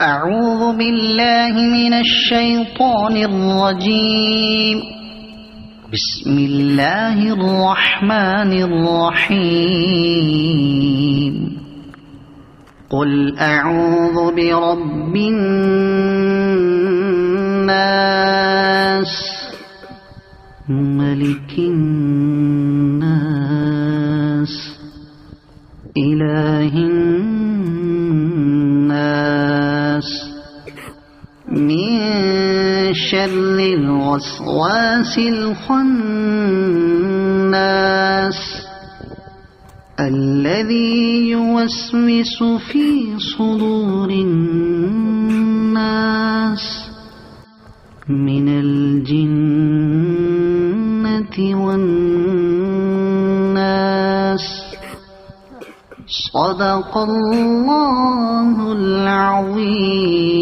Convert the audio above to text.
أعوذ بالله من الشيطان الرجيم. بسم الله الرحمن الرحيم. قل أعوذ برب الناس ملك الناس إله الناس من شر الوسواس الخناس الذي يوسوس في صدور الناس من الجنة والناس. صدق الله العظيم.